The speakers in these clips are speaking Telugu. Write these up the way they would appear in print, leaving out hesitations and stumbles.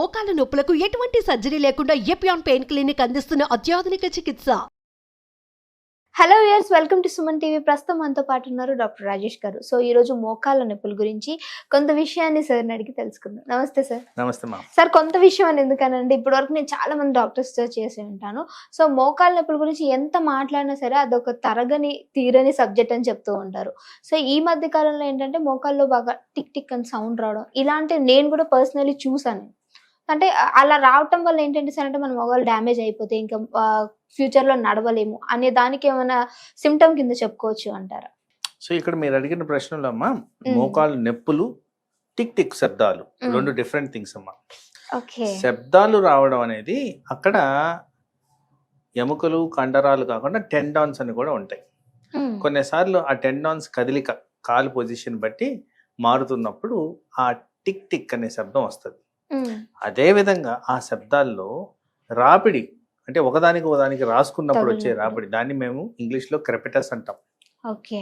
మోకాల నొప్పులకు ఎటువంటి సర్జరీ లేకుండా ఎపియాన్ పెయిన్ క్లినిక్ అందిస్తున్న అత్యాధునిక చికిత్స. Hello viewers, welcome to Suman TV. ప్రస్తుతం మనతో పాటు ఉన్నారు డాక్టర్ రాజేష్ గారు. సో ఈ రోజు మోకాళ్ళ నొప్పుల గురించి కొంత విషయాన్ని సార్ని అడిగి తెలుసుకుందాం. నమస్తే సార్. నమస్తే మా సార్, కొంత విషయం అని ఎందుకనండి, ఇప్పటి వరకు నేను చాలా మంది డాక్టర్స్తో చేసి ఉంటాను. సో మోకాళ్ళ నొప్పుల గురించి ఎంత మాట్లాడినా సరే అదొక తీరని సబ్జెక్ట్ అని చెప్తూ ఉంటారు. సో ఈ మధ్య కాలంలో ఏంటంటే మోకాల్లో బాగా టిక్ టిక్ అని సౌండ్ రావడం, ఇలాంటివి నేను కూడా పర్సనలీ చూసాను. అంటే అలా రావటం వల్ల ఏంటంటే సార్, అంటే మన మొబైల్ డ్యామేజ్ అయిపోతే ఇంకా ఫ్యూచర్ లో నడవలేము అనే దానికి ఏమైనా సిమ్టమ్ కింద చెప్పుకోవచ్చు అంటారా? సో ఇక్కడ మీరు అడిగిన ప్రశ్నలో అమ్మా, మోకాలు నొప్పులు, టిక్ టిక్ శబ్దాలు రెండు డిఫరెంట్ థింగ్స్ అమ్మా. ఓకే. శబ్దాలు రావడం అనేది అక్కడ ఎముకలు కండరాలు కాకుండా టెండాన్స్ అని కూడా ఉంటాయి. కొన్నిసార్లు ఆ టెండాన్స్ కదిలిక కాలు పొజిషన్ బట్టి మారుతున్నప్పుడు ఆ టిక్ టిక్ అనే శబ్దం వస్తుంది. అదే విధంగా ఆ శబ్దాల్లో రాపిడి అంటే ఒకదానికి రాసుకున్నప్పుడు వచ్చే రాపిడి, దాన్ని మేము ఇంగ్లీష్ లో క్రెపిటస్ అంటాం. ఓకే.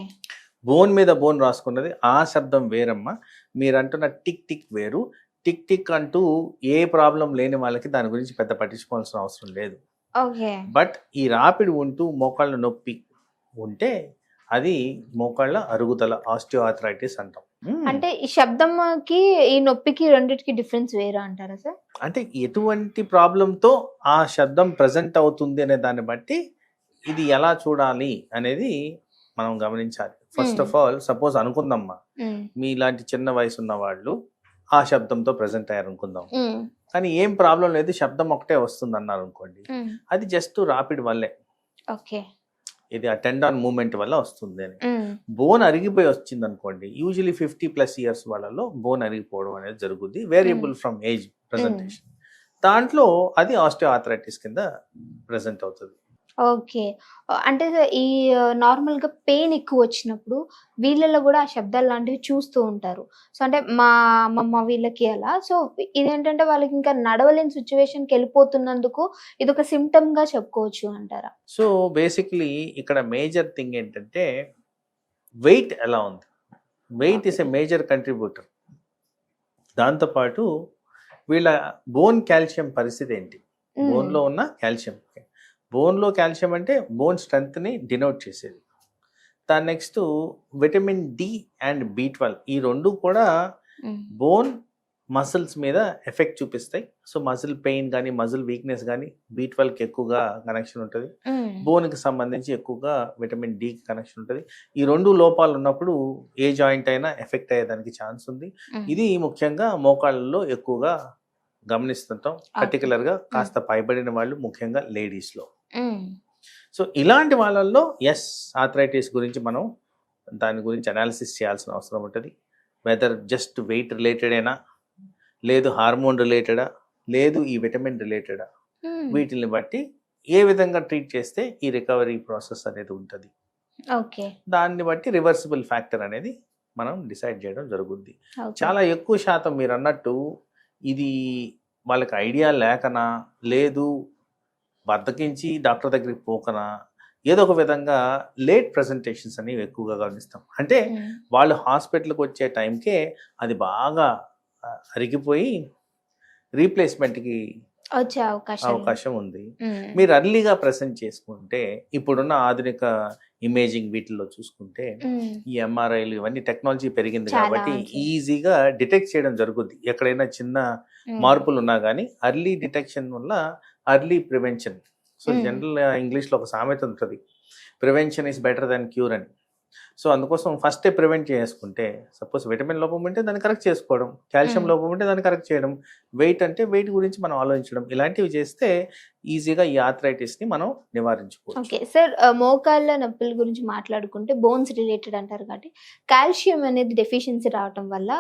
బోన్ మీద బోన్ రాసుకున్నది ఆ శబ్దం వేరమ్మా. మీరు అంటున్న టిక్ టిక్ వేరు. టిక్ టిక్ అంటూ ఏ ప్రాబ్లం లేని వాళ్ళకి దాని గురించి పెద్ద పట్టించుకోవాల్సిన అవసరం లేదు. ఓకే. బట్ ఈ రాపిడి ఉంటూ మోకాళ్ళ నొప్పి ఉంటే అది మోకాళ్ళ అరుగుదల, ఆస్టియోఆర్థరైటిస్ అంటాం. అంటే ఈ శబ్దంకి ఈ నొప్పికి రెండిటికి డిఫరెన్స్ వేరే అంటారా సార్? అంటే ఎటువంటి ప్రాబ్లంతో ఆ శబ్దం ప్రజెంట్ అవుతుంది అనే దాన్ని బట్టి ఇది ఎలా చూడాలి అనేది మనం గమనించాలి. ఫస్ట్ ఆఫ్ ఆల్, సపోజ్ అనుకుందామ్మా, మీ ఇలాంటి చిన్న వయసు ఉన్న వాళ్ళు ఆ శబ్దంతో ప్రజెంట్ అయ్యారు అనుకుందాం, కానీ ఏం ప్రాబ్లం లేదు, శబ్దం ఒకటే వస్తుంది అన్నారు అనుకోండి, అది జస్ట్ రాపిడ్ వల్లే. ఓకే. ఇది ఆ టెండాన్ మూవ్మెంట్ వల్ల వస్తుంది అని. బోన్ అరిగిపోయి వచ్చింది అనుకోండి, యూజువలీ 50+ ఇయర్స్ వాళ్ళలో బోన్ అరిగిపోవడం అనేది జరుగుద్ది, వేరియబుల్ ఫ్రమ్ ఏజ్ ప్రెజెంటేషన్. దాంట్లో అది ఆస్టియోఆర్థరైటిస్ కింద ప్రెజెంట్ అవుతుంది. ఓకే. అంటే ఈ నార్మల్ గా పెయిన్ ఎక్కువ వచ్చినప్పుడు వీళ్ళలో కూడా ఆ శబ్దాలు లాంటివి చూస్తూ ఉంటారు. సో అంటే మా అమ్మమ్మ వీళ్ళకి అలా. సో ఇదేంటంటే వాళ్ళకి ఇంకా నడవలేని సిచ్యువేషన్కి వెళ్ళిపోతున్నందుకు ఇది ఒక సిమ్టమ్ గా చెప్పుకోవచ్చు అంటారా? సో బేసిక్లీ ఇక్కడ మేజర్ థింగ్ ఏంటంటే వెయిట్ ఎలా ఉంది. Weight is a major contributor. దాంతోపాటు వీళ్ళ బోన్ కాల్షియం పరిస్థితి ఏంటి, బోన్లో ఉన్న కాల్షియం. బోన్లో కాల్షియం అంటే బోన్ స్ట్రెంగ్త్ని డినోట్ చేసేది. దాని next vitamin D and B12, ఈ రెండు కూడా బోన్ మసిల్స్ మీద ఎఫెక్ట్ చూపిస్తాయి. సో మజిల్ పెయిన్ కానీ మజిల్ వీక్నెస్ కానీ B12కి ఎక్కువగా కనెక్షన్ ఉంటుంది. బోన్కి సంబంధించి ఎక్కువగా విటమిన్ డికి కనెక్షన్ ఉంటుంది. ఈ రెండు లోపాలు ఉన్నప్పుడు ఏ జాయింట్ అయినా ఎఫెక్ట్ అయ్యేదానికి ఛాన్స్ ఉంది. ఇది ముఖ్యంగా మోకాళ్ళలో ఎక్కువగా గమనిస్తుంటాం, పర్టికులర్గా కాస్త పైబడిన వాళ్ళు, ముఖ్యంగా లేడీస్లో. సో ఇలాంటి వాళ్ళల్లో ఆర్థరైటిస్ గురించి మనం దాని గురించి అనాలిసిస్ చేయాల్సిన అవసరం ఉంటుంది. వెదర్ జస్ట్ వెయిట్ రిలేటెడేనా, లేదు హార్మోన్ రిలేటెడా, లేదు ఈ విటమిన్ రిలేటెడా, వీటిని బట్టి ఏ విధంగా ట్రీట్ చేస్తే ఈ రికవరీ ప్రాసెస్ అనేది ఉంటుంది. ఓకే. దాన్ని బట్టి రివర్సిబుల్ ఫ్యాక్టర్ అనేది మనం డిసైడ్ చేయడం జరుగుద్ది. చాలా ఎక్కువ శాతం మీరు అన్నట్టు ఇది వాళ్ళకి ఐడియా లేకనా, లేదు బద్దకించి డాక్టర్ దగ్గరికి పోకనా, ఏదో ఒక విధంగా లేట్ ప్రెజెంటేషన్స్ అనేవి ఎక్కువగా గమనిస్తాం. అంటే వాళ్ళు హాస్పిటల్కి వచ్చే టైంకే అది బాగా అరిగిపోయి రీప్లేస్మెంట్కి వచ్చే అవకాశం ఉంది. మీరు అర్లీగా ప్రెజెంట్ చేసుకుంటే, ఇప్పుడున్న ఆధునిక ఇమేజింగ్ వీటిల్లో చూసుకుంటే ఈ ఎంఆర్ఐలు ఇవన్నీ టెక్నాలజీ పెరిగింది కాబట్టి ఈజీగా డిటెక్ట్ చేయడం జరుగుద్ది. ఎక్కడైనా చిన్న మార్పులు ఉన్నా కానీ అర్లీ డిటెక్షన్ వల్ల అర్లీ ప్రివెన్షన్. సో జనరల్ ఇంగ్లీష్లో ఒక సామెత ఉంటుంది, prevention is better than cure అని. సో అందుకోసం ఫస్టే ప్రివెంట్ చేసుకుంటే, సపోజ్ విటమిన్ లోపం ఉంటే దాన్ని కరెక్ట్ చేసుకోవడం, కాల్షియం లోపం ఉంటే దాన్ని కరెక్ట్ చేయడం, వెయిట్ అంటే వెయిట్ గురించి మనం ఆలోచించడం, ఇలాంటివి చేస్తే ఈజీగా ఈ ఆర్థరైటిస్ని మనం నివారించుకోవచ్చు. ఓకే సార్, మోకాళ్ళ నొప్పుల గురించి మాట్లాడుకుంటే బోన్స్ రిలేటెడ్ అంటారు కాబట్టి కాల్షియం అనేది డెఫిషియన్సీ రావడం వల్ల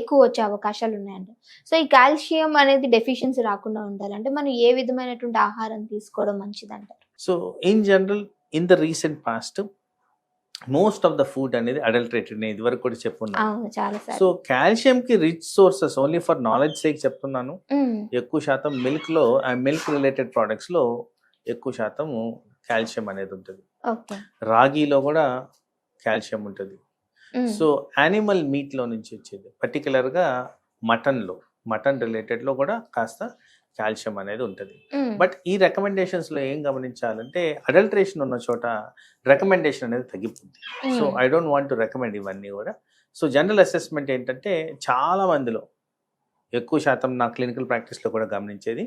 ఎక్కువ వచ్చే అవకాశాలు ఉన్నాయంట. సో ఈ కాల్షియం అనేది డెఫిషియన్సీ రాకుండా ఉండాలంటే మనం ఏ విధమైనటువంటి ఆహారం తీసుకోవడం మంచిది అంటారు? So in general in the recent past most of the food అనేది అడల్టరేటెడ్, నేను ఇదివరకు కూడా చెప్పున్నాను. సో కాల్షియం కి rich sources, only for knowledge sake చెప్తున్నాను, ఎక్కువ శాతం మిల్క్ రిలేటెడ్ ప్రోడక్ట్స్ లో ఎక్కువ శాతం కాల్షియం అనేది ఉంటుంది. రాగిలో కూడా కాల్షియం ఉంటుంది. సో యానిమల్ మీట్ లో నుంచి వచ్చేది, పర్టికులర్ గా మటన్ లో మటన్ రిలేటెడ్లో కూడా కాస్త కాల్షియం అనేది ఉంటుంది. ఉమ్, బట్ ఈ రికమెండేషన్స్లో ఏం గమనించాలంటే అడల్ట్రేషన్ ఉన్న చోట రికమెండేషన్ అనేది తగ్గిపోతుంది. So um, I don't want to recommend ఇవన్నీ కూడా. సో జనరల్ అసెస్మెంట్ ఏంటంటే చాలా మందిలో ఎక్కువ శాతం నా క్లినికల్ ప్రాక్టీస్లో కూడా గమనించేది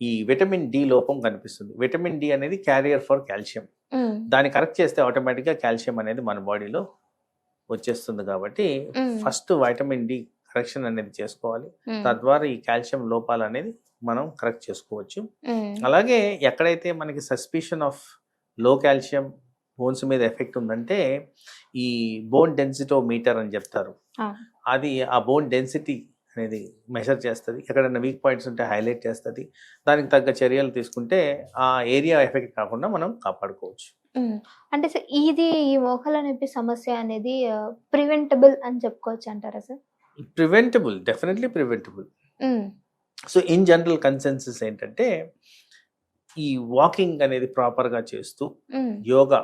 ఈ విటమిన్ డి లోపం కనిపిస్తుంది. విటమిన్ డి అనేది క్యారియర్ ఫర్ కాల్షియం. ఉమ్, దాన్ని కరెక్ట్ చేస్తే ఆటోమేటిక్గా కాల్షియం అనేది మన బాడీలో వచ్చేస్తుంది. కాబట్టి ఉమ్, ఫస్ట్ వైటమిన్ డి కరెక్షన్ అనేది చేసుకోవాలి. ఉమ్, తద్వారా ఈ కాల్షియం లోపాలు అనేది మనం కరెక్ట్ చేసుకోవచ్చు. ఉమ్, అలాగే ఎక్కడైతే మనకి సస్పిషన్ ఆఫ్ లో కాల్షియం బోన్స్ మీద ఎఫెక్ట్ ఉందంటే ఈ బోన్ డెన్సిటోమీటర్ అని చెప్తారు. ఆ, అది ఆ బోన్ డెన్సిటీ అనేది మెజర్ చేస్తుంది. ఎక్కడైనా వీక్ పాయింట్స్ ఉంటే హైలైట్ చేస్తుంది. దానికి తగ్గ చర్యలు తీసుకుంటే ఆ ఏరియా ఎఫెక్ట్ కాకుండా మనం కాపాడుకోవచ్చు. ఉమ్. అంటే సార్ ఇది ఈ మోకాళ్ళ నొప్పి సమస్య అనేది ప్రివెంటబుల్ అని చెప్పుకోవచ్చు అంటారా sir? Preventable, definitely preventable. Um, so in general consensus ఏంటంటే ఈ వాకింగ్ అనేది ప్రాపర్గా చేస్తూ ఉమ్, యోగా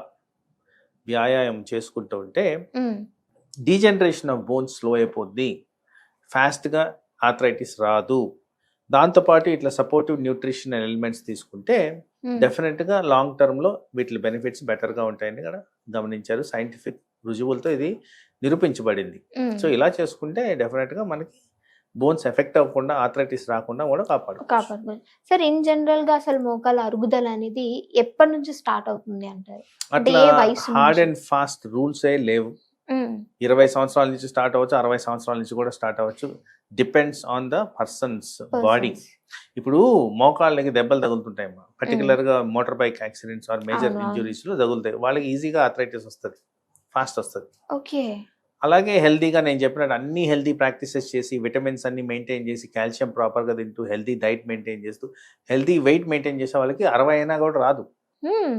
వ్యాయామం చేసుకుంటూ ఉంటే ఉమ్, డీజనరేషన్ ఆఫ్ బోన్స్ స్లో అయిపోద్ది, ఫాస్ట్గా ఆర్థరైటిస్ రాదు. దాంతోపాటు ఇట్లా సపోర్టివ్ న్యూట్రిషన్ ఎలిమెంట్స్ తీసుకుంటే ఉమ్, డెఫినెట్గా లాంగ్ టర్మ్లో వీటి బెనిఫిట్స్ బెటర్గా ఉంటాయని కూడా గమనించారు. సైంటిఫిక్ రుజువులతో ఇది నిరూపించబడింది. ఉమ్. సో ఇలా చేసుకుంటే డెఫినెట్గా మనకి బోన్స్ ఎఫెక్ట్ అవ్వకుండా ఆర్థరైటిస్ రాకుండా కూడా కాపాడుకోవచ్చు. కాపాడుకోవచ్చు సార్. ఇన్ జనరల్ గా అసలు మోకాల అరుగుదల అనేది ఎప్పటి నుంచి స్టార్ట్ అవుతుంది అంటారు? అంటే అట్లా ఏ వయసు హార్డ్ నుంచి? అండ్ ఫాస్ట్ రూల్సే లేవు. ఉమ్, 20 సంవత్సరాల నుంచి స్టార్ట్ అవ్వచ్చు, 60 సంవత్సరాల నుంచి కూడా స్టార్ట్ అవ్వచ్చు. Depends on the person's body. persons. ఇప్పుడు మోకాళ్ళకి దెబ్బలు తగులుతుంటాయి, పర్టికులర్గా motor bike accidents are major అవును, అవును. ఇంజురీస్ లో తగులుతాయి. వాళ్ళకి ఈజీగా ఆర్థరైటిస్ వస్తుంది, ఫాస్ట్ వస్తుంది. ఓకే. అలాగే హెల్దీగా నేను చెప్పినట్టు అన్ని హెల్దీ ప్రాక్టీసెస్ చేసి విటమిన్స్ అన్ని మెయింటైన్ చేసి కాల్షియం ప్రాపర్గా తింటూ హెల్దీ డైట్ మెయింటైన్ చేస్తూ హెల్దీ వెయిట్ మెయింటైన్ చేసే వాళ్ళకి 60 అయినా కూడా రాదు. Um,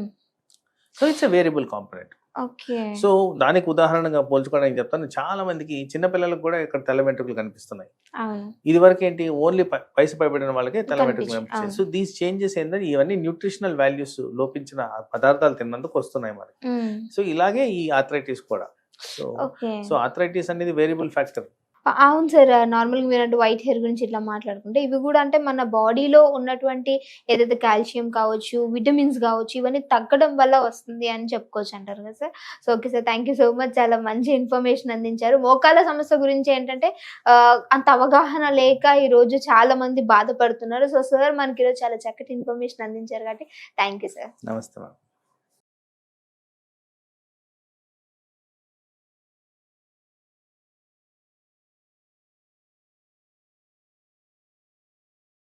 so it's a variable component. Okay. So దానికి ఉదాహరణగా పోల్చుకోవడానికి చెప్తాను, చాలా మందికి చిన్నపిల్లలకు కూడా ఇక్కడ తెల్ల వెంట్రుకలు కనిపిస్తున్నాయి. అవును. ఇది వరకు ఏంటి, ఓన్లీ వయసు పైబడిన వాళ్ళకే తెల్ల వెంట్రుకలు కనిపించు, కనిపించాయి. అవును. సో దీస్ చేంజెస్ ఏంటంటే ఇవన్నీ న్యూట్రిషనల్ వాల్యూస్ లోపించిన పదార్థాలు తిన్నందుకు వస్తున్నాయి మనకి. ఉమ్, సో ఇలాగే ఈ ఆర్థరైటిస్ కూడా. So okay. సో ఆర్థరైటిస్ అనేది వేరియబుల్ ఫ్యాక్టర్. అవును సార్. నార్మల్గా మీరు అంటే వైట్ హెయిర్ గురించి ఇట్లా మాట్లాడుకుంటే ఇవి కూడా అంటే మన బాడీలో ఉన్నటువంటి ఏదైతే కాల్షియం కావచ్చు, విటమిన్స్ కావచ్చు, ఇవన్నీ తగ్గడం వల్ల వస్తుంది అని చెప్పుకోవచ్చు అంటారు కదా sir? So okay sir, thank you so much. చాలా మంచి ఇన్ఫర్మేషన్ అందించారు. మోకాళ్ళ సమస్య గురించి ఏంటంటే అంత అవగాహన లేక ఈరోజు చాలా మంది బాధపడుతున్నారు. సో సార్ మనకి ఈరోజు చాలా చక్కటి ఇన్ఫర్మేషన్ అందించారు కాబట్టి థ్యాంక్ యూ సార్. నమస్తే.